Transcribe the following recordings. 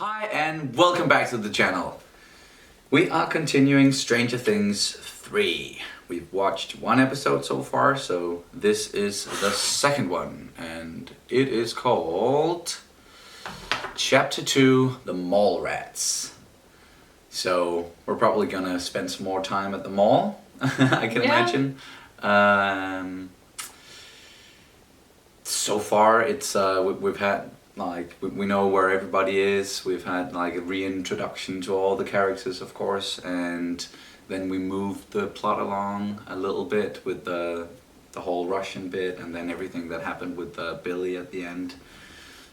Hi and welcome back to the channel. We are continuing Stranger Things 3. We've watched one episode so far, so this is the second one, and it is called Chapter 2, The Mall Rats. So we're probably gonna spend some more time at the mall, I can imagine. So far it's we've had like we know where everybody is. We've had like a reintroduction to all the characters, of course, and then we moved the plot along a little bit with the whole Russian bit, and then everything that happened with Billy at the end.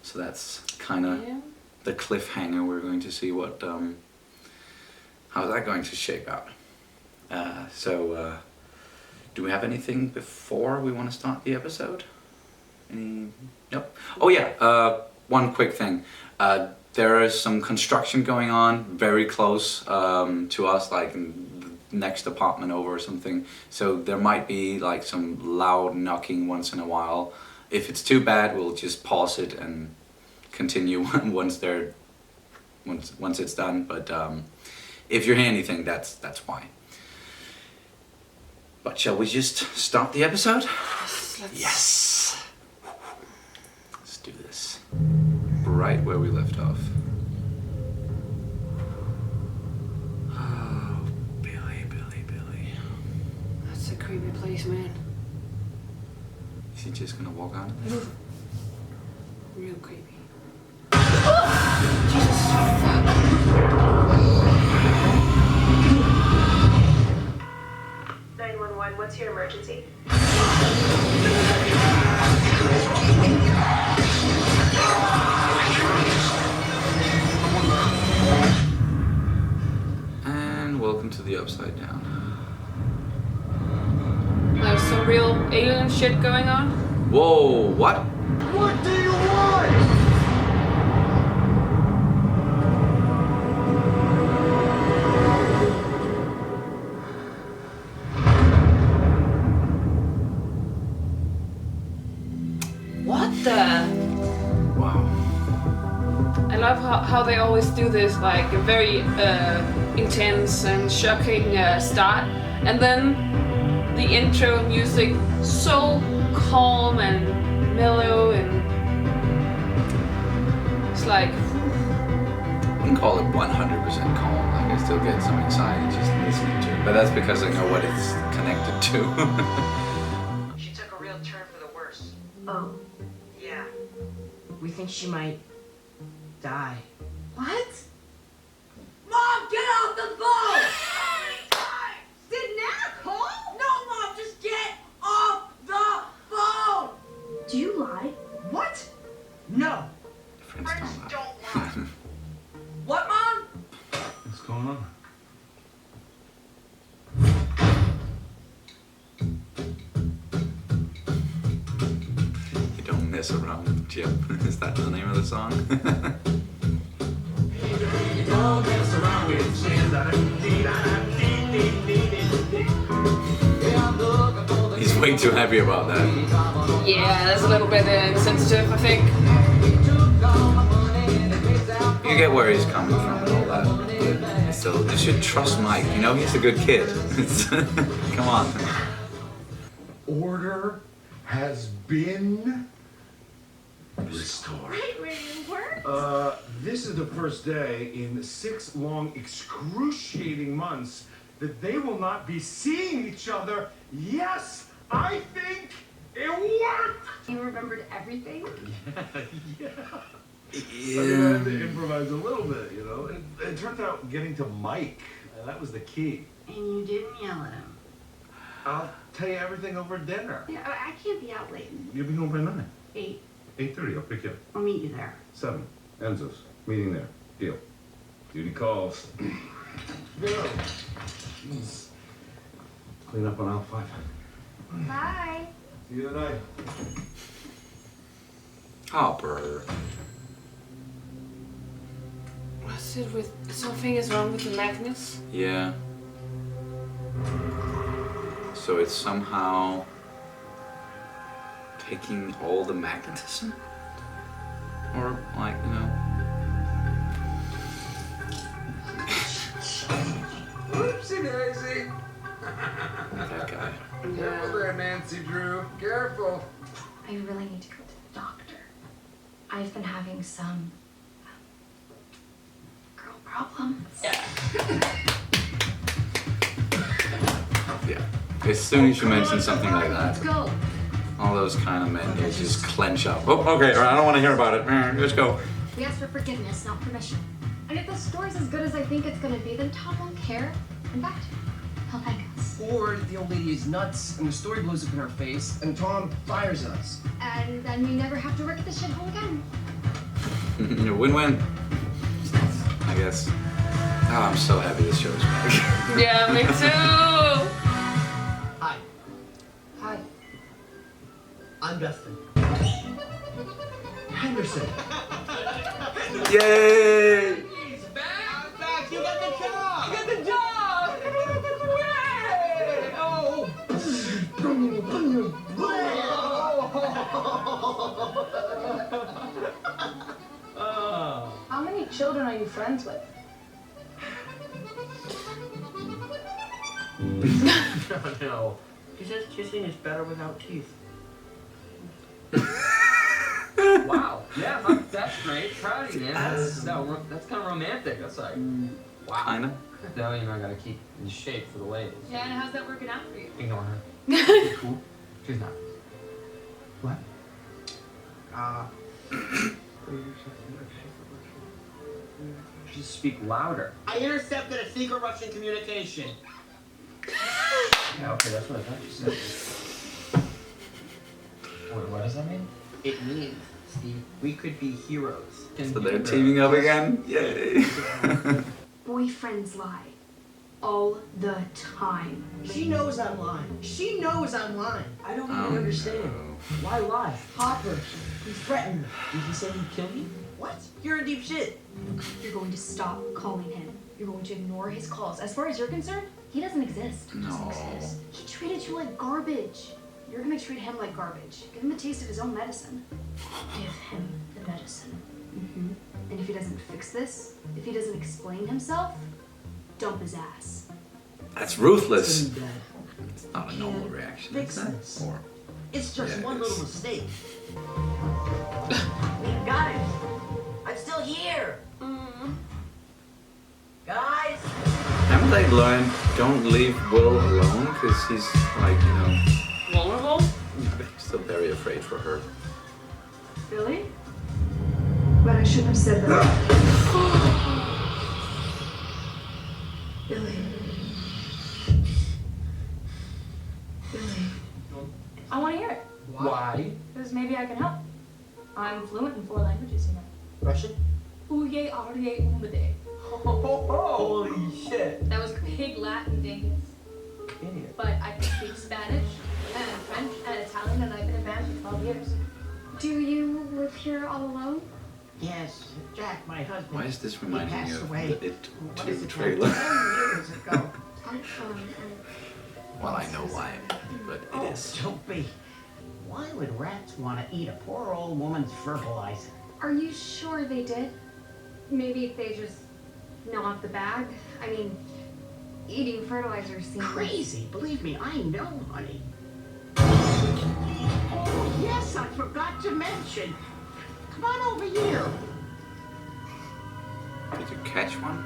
So that's kind of the cliffhanger. We're going to see what how's that going to shape out. Do we have anything before we want to start the episode? Nope. Oh yeah, one quick thing. There is some construction going on very close to us, like in the next apartment over or something. So there might be like some loud knocking once in a while. If it's too bad, we'll just pause it and continue once it's done. But if you hear anything, that's why. But shall we just start the episode? Yes. Do this right where we left off. Oh, Billy. That's a creepy place, man. Is he just gonna walk on? Real creepy. Jesus, fuck. 911, what's your emergency? And welcome to the Upside Down. There's some real alien shit going on. Whoa, what? What do you want? What the? Wow. I love how they always do this, like a very intense and shocking start, and then the intro music so calm and mellow, and it's like I wouldn't call it 100% calm. Like I still get some anxiety just listening to it, but that's because I know what it's connected to. She took a real turn for the worse. Oh, Yeah. we think she might die. What? Mom, get off the phone! Did Nana call? No, Mom, just get off the phone! Do you lie? What? No. Friends Friends don't don't lie. lie. What, Mom? What's going on? You don't mess around with Jim. Is that the name of the song? Don't mess around with He's way too happy about that. yeah, that's a little bit insensitive, I think. You get where he's coming from and all that. But still, you should trust Mike. You know, he's a good kid. Come on. Order has been restored. Right where you were? This is the first day in 6 long, excruciating months that they will not be seeing each other. Yes, I think it worked! You remembered everything? Yeah. I mean, I had to improvise a little bit, you know. It turned out getting to Mike, that was the key. And you didn't yell at him. I'll tell you everything over dinner. Yeah, I can't be out late. You'll be home by 9. 8. 8:30, I'll pick you up. I'll meet you there. 7, Enzo's, meeting there. Deal. Duty calls. Go. Jeez. Clean up on aisle 5. Bye. See you tonight. Hopper. What's it with? Something is wrong with the magnets? Yeah. So it's somehow taking all the magnetism? Or like, you know, Easy, Daisy. That guy. Careful there, Nancy Drew. Careful. I really need to go to the doctor. I've been having some girl problems. Yeah. As soon as you mention something like Let's that, go. all those kind of men, they just clench up. Oh, okay, all right, I don't want to hear about it. Let's go. We asked for forgiveness, not permission. And if the story's as good as I think it's gonna be, then Tom won't care. In fact, he'll thank us. Or the old lady is nuts and the story blows up in our face and Tom fires us. And then we never have to work at the shithole again. Win-win, I guess. Oh, I'm so happy this show is back. Yeah, me too. Hi, Hi. I'm Dustin. Henderson. Yay! He's back! You got the job! Get the job! Hooray! Oh! How many children are you friends with? No. He says kissing is better without teeth. Wow. Yeah, that's great. Proud of you, man. That's kind of romantic. That's like, wow. Kinda. Now you know I gotta keep in shape for the ladies. Yeah, and how's that working out for you? Ignore her. She's cool. She's not. What? Just speak louder. I intercepted a secret Russian communication. Yeah, okay, that's what I thought you said. Wait, what does that mean? It means, Steve, we could be heroes. So they're teaming up again? Yay! Boyfriends lie. All the time. She knows I'm lying. She knows I'm lying. I don't Oh, even understand. no. Why lie? Hopper, he threatened me. Did he say he'd kill me? What? You're in deep shit. You're going to stop calling him. You're going to ignore his calls. As far as you're concerned, he doesn't exist. No. He treated you like garbage. You're gonna treat him like garbage. Give him a taste of his own medicine. Give him the medicine. And if he doesn't fix this, if he doesn't explain himself, dump his ass. That's ruthless. Dead. It's not a normal reaction. Fix is it? this. Or It's just Yeah, one it is. little mistake. Guys, I'm still here. Guys, haven't they learned don't leave Will alone? Because he's like, you know, Vulnerable? still very afraid for her. Really? But I shouldn't have said that. Billy. Billy. I want to hear it. Why? Because maybe I can help. I'm fluent in 4 languages, you know. Russian? Uye, arye, umade. Holy shit. That was pig Latin, dingus. Idiot. But I can speak Spanish and French and Italian, and I've been in band for 12 years. Do you live here all alone? yes, Jack, my husband. Why is this he reminding me passed of away. the It What 2 is it, trailer? 10 years ago. Well, I know why, but it is. Don't be. Why would rats want to eat a poor old woman's fertilizer? Are you sure they did? Maybe they just gnawed the bag? I mean, eating fertilizer seems Crazy, believe me, I know, honey. Oh, yes, I forgot to mention. Come on over here. Did you catch one?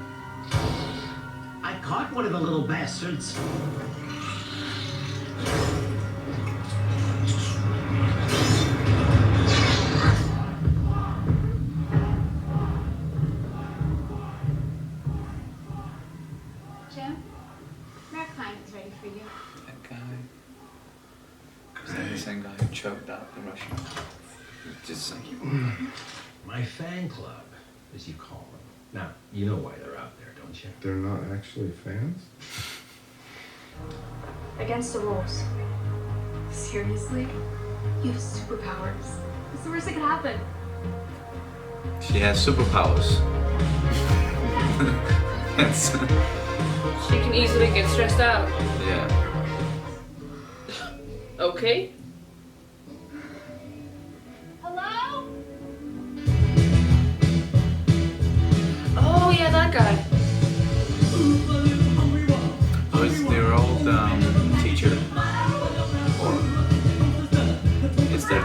I caught one of the little bastards. Jim, Matt Klein is ready for you. That guy. Is that the same guy who choked out the Russian? Just saying. My fan club, as you call them. Now, you know why they're out there, don't you? They're not actually fans? Against the rules. Seriously? You have superpowers. What's the worst that could happen? She has superpowers. That's, She can easily get stressed out. yeah. Okay. Hello? Oh yeah, that guy.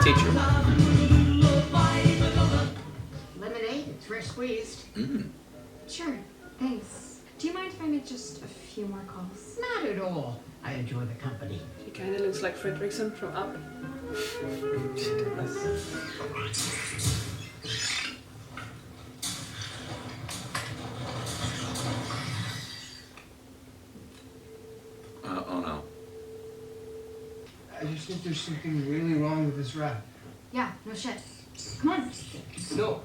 teacher. Lemonade, it's fresh squeezed. Sure, thanks. Do you mind if I make just a few more calls? Not at all. I enjoy the company. He kind of looks like Fredrickson from Up. Oh no. I just think there's something really wrong with this rap. Yeah, no shit. Come on. No.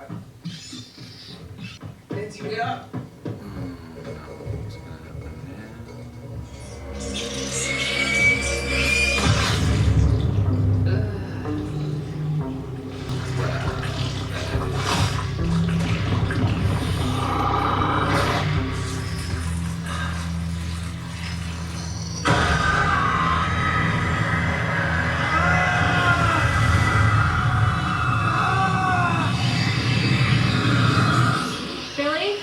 Nancy, get up. What's gonna happen Billy?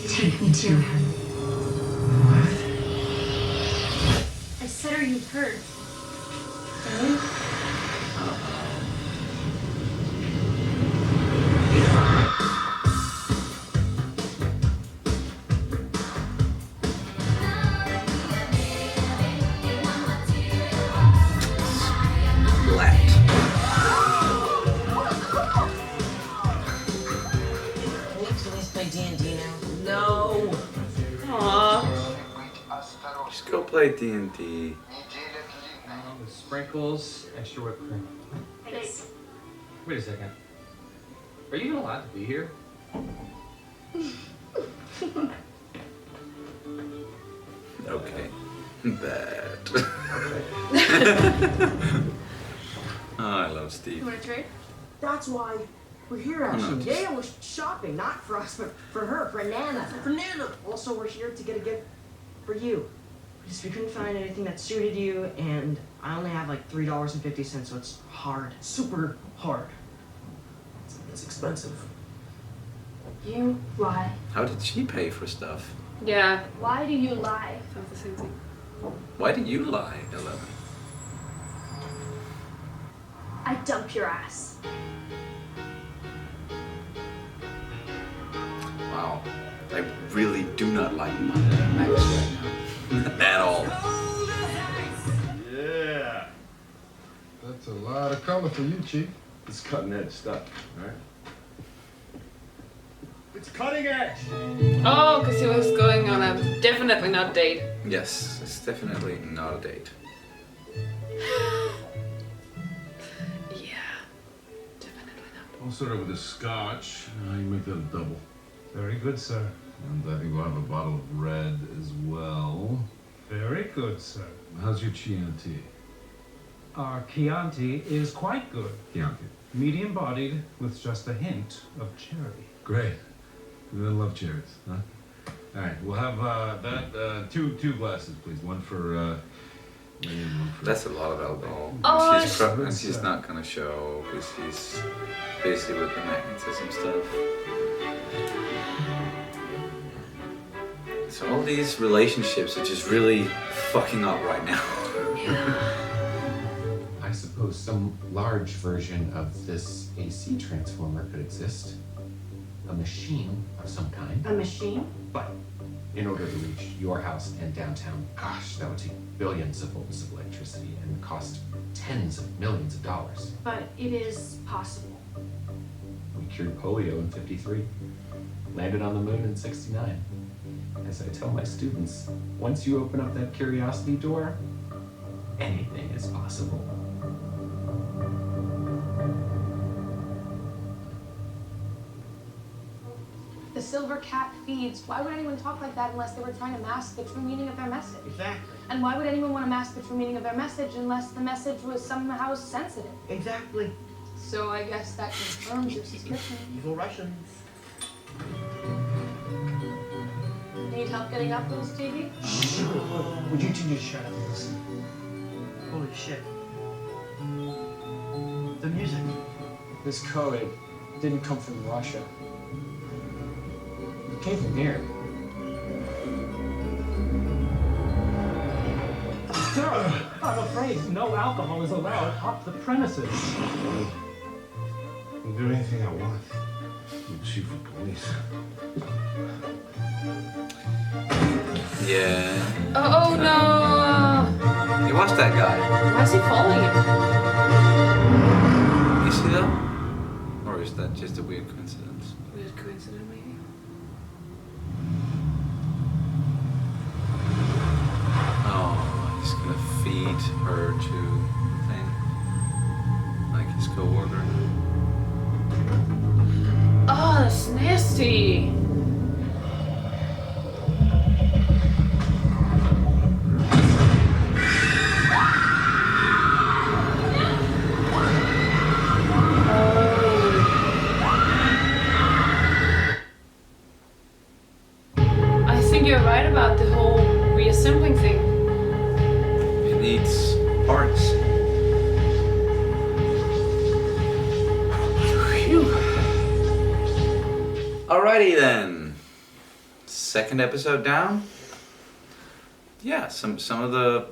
Take me to her. I said her you've heard. Billy? Can we please play D&D now? No. Aww. Just go play D&D. With sprinkles, extra whipped cream. Thanks. Wait a second. Are you even allowed to be here? Okay. Bad. Oh, I love Steve. You want to trade? That's why we're here, no, actually. just- Yeah, we're shopping, not for us, but for her, for Nana. For Nana! Also, we're here to get a gift for you. Because we couldn't find anything that suited you, and I only have like $3.50, so it's hard. Super hard. It's expensive. You lie. How did she pay for stuff? Yeah, Why do you lie? sounds the same thing. Why did you lie, 11? I dump your ass. Wow. I really do not like Max right now. At all. Yeah. That's a lot of color for you, Chief. It's cutting edge stuff, right? It's cutting edge. Oh, because he was going on a definitely not date. Yes, it's definitely not a date. Yeah, definitely not. I'll start out with a scotch. You make that a double. Very good, sir. And I think we'll have a bottle of red as well. Very good, sir. How's your Chianti? Our Chianti is quite good. Chianti. Medium bodied with just a hint of cherry. Great. I love cherries, huh? All right, we'll have two glasses, please. One for me and one for. That's a lot of alcohol. Oh, And she's not gonna show because she's busy with the magnetism stuff. So all these relationships are just really fucking up right now. I suppose some large version of this AC transformer could exist. A machine of some kind. A machine? But in order to reach your house and downtown, gosh, that would take billions of volts of electricity and cost tens of millions of dollars. But it is possible. We cured polio in '53, landed on the moon in '69. As I tell my students, once you open up that curiosity door, anything is possible. The silver cat feeds. Why would anyone talk like that unless they were trying to mask the true meaning of their message? Exactly. And why would anyone want to mask the true meaning of their message unless the message was somehow sensitive? Exactly. So I guess that confirms your suspicion. Evil Russians. Need help getting up those TV? Would you two just shut up and listen? Holy shit. The music. This code didn't come from Russia. It came from here. Sir, I'm afraid no alcohol is allowed off the premises. I'll do anything I want. I'm chief of police. Yeah. Oh no! He was that guy. Why is he following him? Is he though? Or is that just a weird coincidence? Weird coincidence, maybe. Oh, he's gonna feed her to the thing. Like his co-worker. Oh, that's nasty. I think you're right about the whole reassembling thing. It needs parts. Alrighty then. Second episode down. Yeah, some of the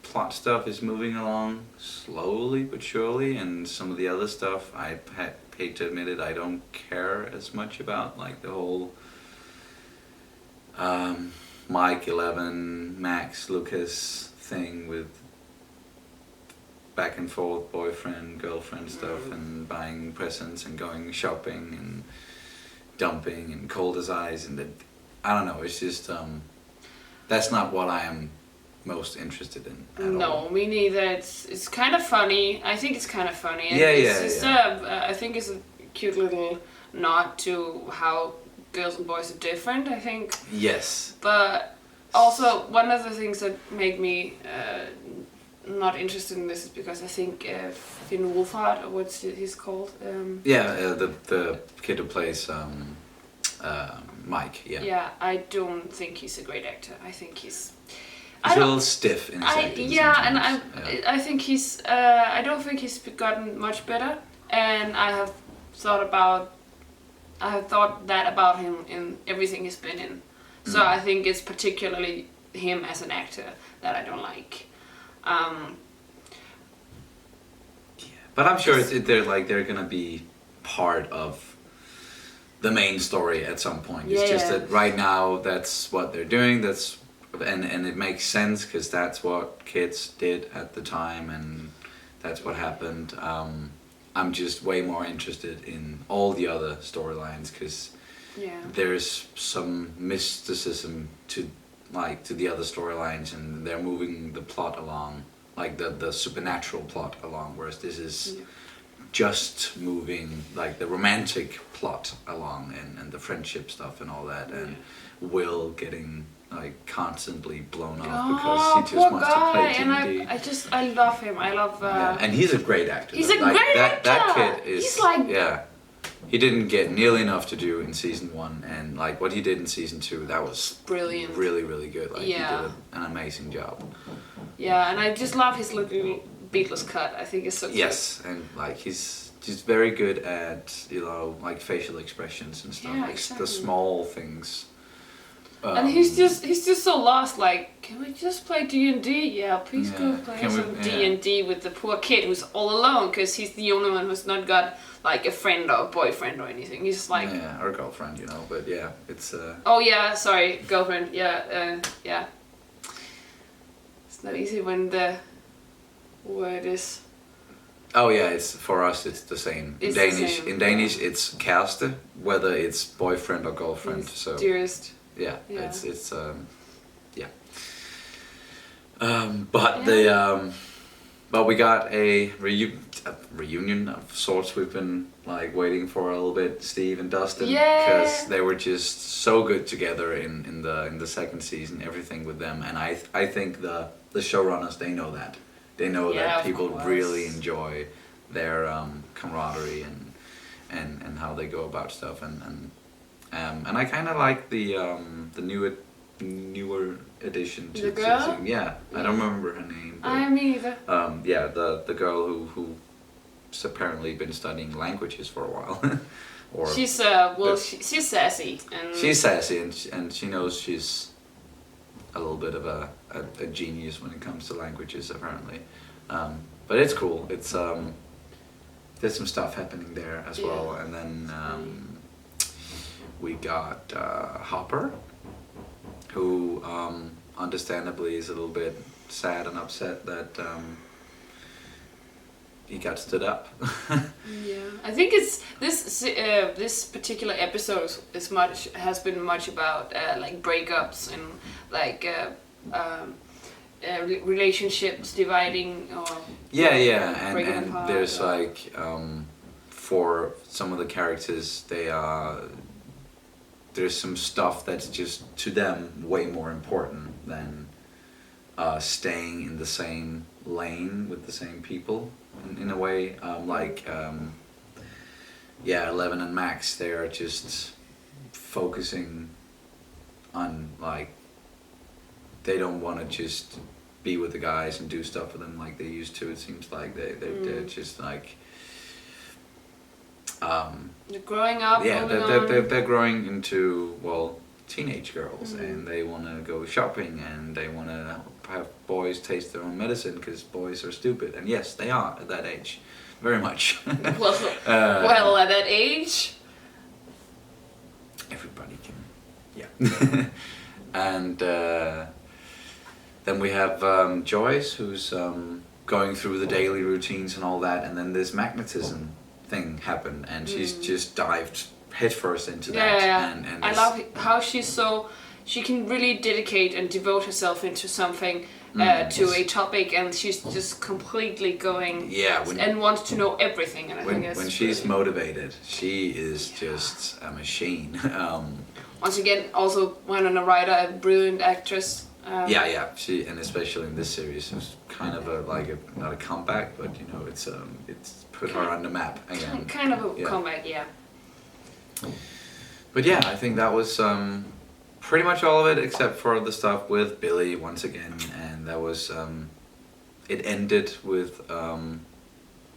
plot stuff is moving along slowly but surely, and some of the other stuff I hate to admit it, I don't care as much about, like the whole Mike 11 Max Lucas thing with back and forth boyfriend girlfriend stuff and buying presents and going shopping and dumping and cold as ice, and I don't know, it's just that's not what I am most interested in at all. No, me neither. It's kind of funny. I think it's kind of funny. Yeah, it's just, yeah. I think it's a cute little nod to how girls and boys are different, I think. Yes. But also, one of the things that make me not interested in this is because I think Finn Wolfhard, or what's he's called? The kid who plays Mike, yeah. Yeah, I don't think he's a great actor. I think he's a little stiff in his acting. Yeah, and sometimes. I think he's. I don't think he's gotten much better, and I have thought that about him in everything he's been in. So I think it's particularly him as an actor that I don't like. But I'm sure they're gonna be part of the main story at some point. It's just that right now that's what they're doing. And it makes sense because that's what kids did at the time, and that's what happened. I'm just way more interested in all the other storylines because there's some mysticism to the other storylines, and they're moving the plot along, like the supernatural plot along, whereas this is just moving like the romantic plot along, and the friendship stuff and all that, and Will getting like constantly blown up because he just wants to play D&D. And I love him. I love. And he's a great actor. He's a great actor. That kid is. He's like. Yeah. He didn't get nearly enough to do in season 1, and like what he did in season 2, that was brilliant. Really, really good. Like he did an amazing job. Yeah, and I just love his little Beatles cut. I think it's so cute. Yes, and like he's very good at like facial expressions and stuff, like exactly. the small things. And he's just so lost. Like, can we just play D&D? Yeah, please go play some D&D with the poor kid who's all alone because he's the only one who's not got like a friend or a boyfriend or anything. He's like or a girlfriend, But yeah, it's. Oh yeah, sorry, girlfriend. Yeah, yeah. It's not easy when the word is. Oh yeah, it's for us. It's the same in Danish. In Danish, it's kæreste, whether it's boyfriend or girlfriend. So dearest. Yeah, it's but we got a reunion of sorts. We've been like waiting for a little bit, Steve and Dustin, because they were just so good together in the second season. Everything with them, and I think the showrunners, they know that. They know that people really enjoy their camaraderie and how they go about stuff, and I kind of like the newer addition to the girl. I don't remember her name. But, me either. The girl who's apparently been studying languages for a while. Or she's she's sassy and she's sassy and she knows she's a little bit of a genius when it comes to languages, apparently. But it's cool. It's there's some stuff happening there as well, and then we got Hopper, who understandably is a little bit sad and upset that he got stood up. Yeah, I think it's this particular episode has been much about like breakups and like relationships dividing or and apart, there's like for some of the characters there's some stuff that's just to them way more important than staying in the same lane with the same people in a way. Eleven and Max, they are just focusing on like they don't want to just be with the guys and do stuff with them like they used to. It seems like they're just like they're growing up. Yeah, they're growing into, well, teenage girls, and they want to go shopping, and they want to have boys taste their own medicine because boys are stupid, and yes, they are at that age, very much. Well, at that age, everybody can, yeah. And then we have Joyce, who's going through the daily routines and all that, and then this magnetism thing happened, and she's just dived headfirst into that. And I love how she can really dedicate and devote herself into something to a topic, and she's just completely going and wants to know everything. And I think when she's motivated, she is just a machine. Once again, also Winona Ryder, a brilliant actress. She, and especially in this series, it's kind of not a comeback, but you know, it's put her on the map again. Kind of a comeback, yeah. But yeah, I think that was pretty much all of it, except for the stuff with Billy once again, and that was it ended with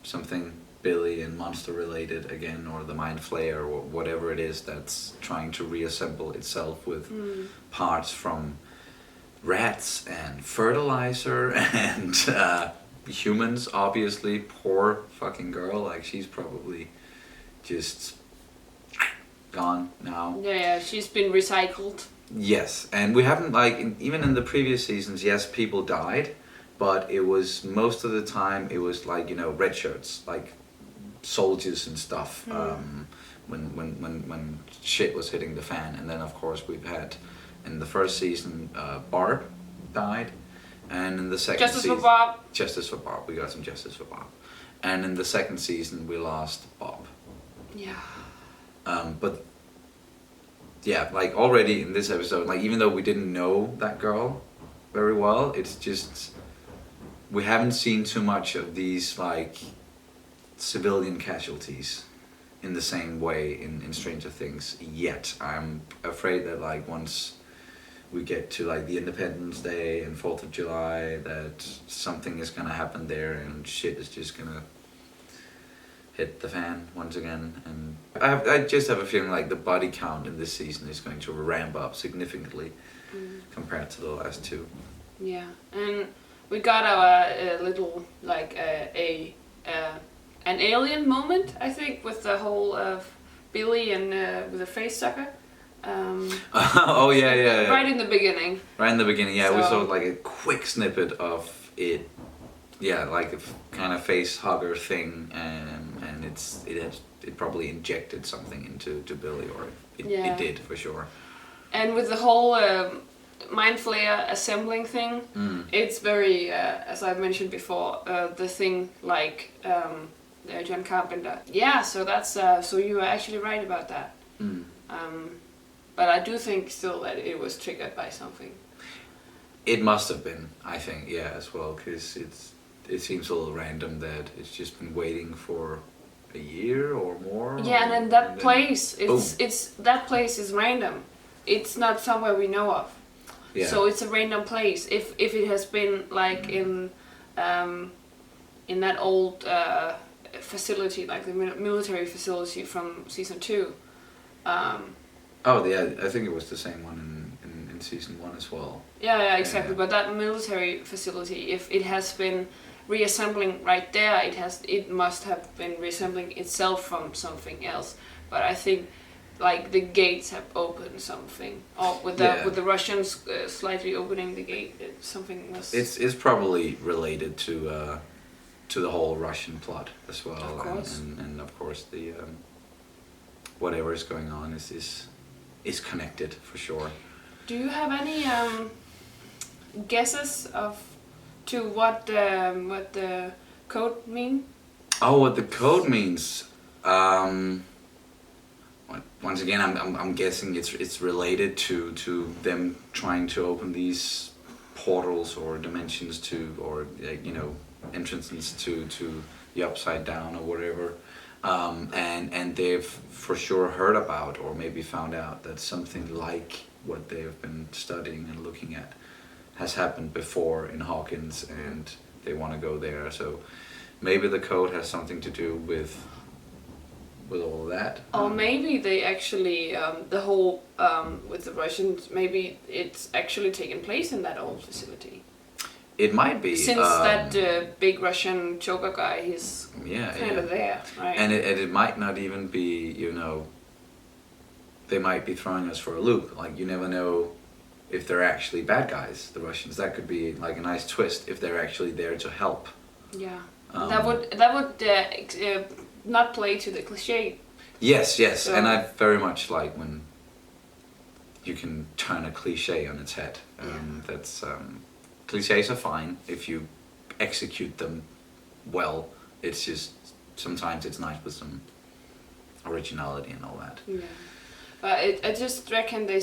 something Billy and monster related again, or the Mind Flayer, or whatever it is that's trying to reassemble itself with parts from rats and fertilizer and humans, obviously. Poor fucking girl, like she's probably just gone now. Yeah, she's been recycled. Yes, and we haven't, like, even in the previous seasons, yes, people died, but it was, most of the time, it was like, you know, red shirts, like soldiers and stuff, when shit was hitting the fan. And then, of course, we've had, in the first season, Barb died, and in the second season... Justice for Bob. Justice for Bob, we got some justice for Bob. And in the second season, we lost Bob. Yeah. But yeah, like already in this episode, like even though we didn't know that girl very well, it's just we haven't seen too much of these like civilian casualties in the same way in Stranger Things yet. I'm afraid that like once we get to like the Independence Day and 4th of July, that something is gonna happen there and shit is just gonna hit the fan once again. And I just have a feeling like the body count in this season is going to ramp up significantly compared to the last two. Yeah, and we got our little like an alien moment, I think, with the whole of Billy and with the face sucker. Oh yeah. Right in the beginning. Right in the beginning, yeah. So, we saw like a quick snippet of it. Yeah, like a kind of face hugger thing, and it probably injected something into Billy, or it did for sure. And with the whole Mind Flayer assembling thing, it's very, as I've mentioned before, the thing like John Carpenter. Yeah, so that's so you were actually right about that. But I do think still that it was triggered by something. It must have been, I think, yeah, as well, because it seems a little random that it's just been waiting for a year or more. Yeah, and then that place, that place is random. It's not somewhere we know of. Yeah. So it's a random place. If it has been like in that old facility, like the military facility from season 2. Oh yeah, I think it was the same one in season 1 as well. Yeah, exactly. But that military facility, if it has been reassembling right there, it must have been reassembling itself from something else. But I think like the gates have opened something, or with the Russians slightly opening the gate, something was. It's probably related to the whole Russian plot as well, of course. And of course the whatever is going on is connected for sure. Do you have any guesses to what the code mean? Oh, what the code means. Once again, I'm guessing it's related to them trying to open these portals or dimensions to, or entrances to the upside down or whatever. And they've for sure heard about or maybe found out that something like what they've been studying and looking at has happened before in Hawkins, and they want to go there. So maybe the code has something to do with all of that. Or maybe they actually, the whole, with the Russians, maybe it's actually taken place in that old facility. It might be. Since that big Russian choker guy, he's kind of there, right? And it might not even be, they might be throwing us for a loop. Like, you never know if they're actually bad guys, the Russians. That could be like a nice twist if they're actually there to help. Yeah. That would not play to the cliche. Yes, So, and I very much like when you can turn a cliche on its head. That's cliches are fine if you execute them well. It's just sometimes it's nice with some originality and all that. Yeah. But I just reckon they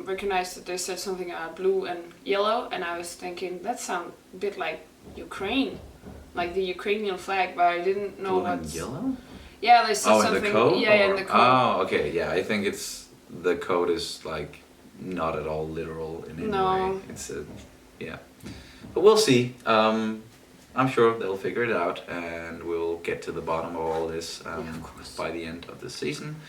recognized that they said something about blue and yellow, and I was thinking that sounds a bit like Ukraine, like the Ukrainian flag, but I didn't know Blue and what's. yellow? Yeah, they said something. In the code? Yeah, in the code. Oh, okay, yeah. I think the code is like not at all literal in any way. It's but we'll see. I'm sure they'll figure it out, and we'll get to the bottom of all this by the end of the season.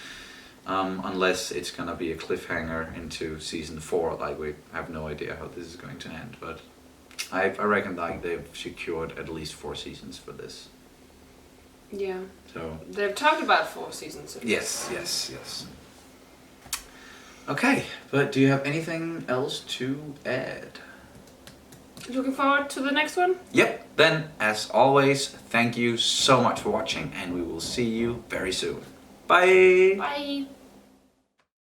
Unless it's gonna be a cliffhanger into season 4, like we have no idea how this is going to end. But I reckon like they've secured at least 4 seasons for this. Yeah. So they've talked about 4 seasons. Yes. Okay, but do you have anything else to add? Looking forward to the next one? Yep, then as always, thank you so much for watching, and we will see you very soon. Bye! Bye!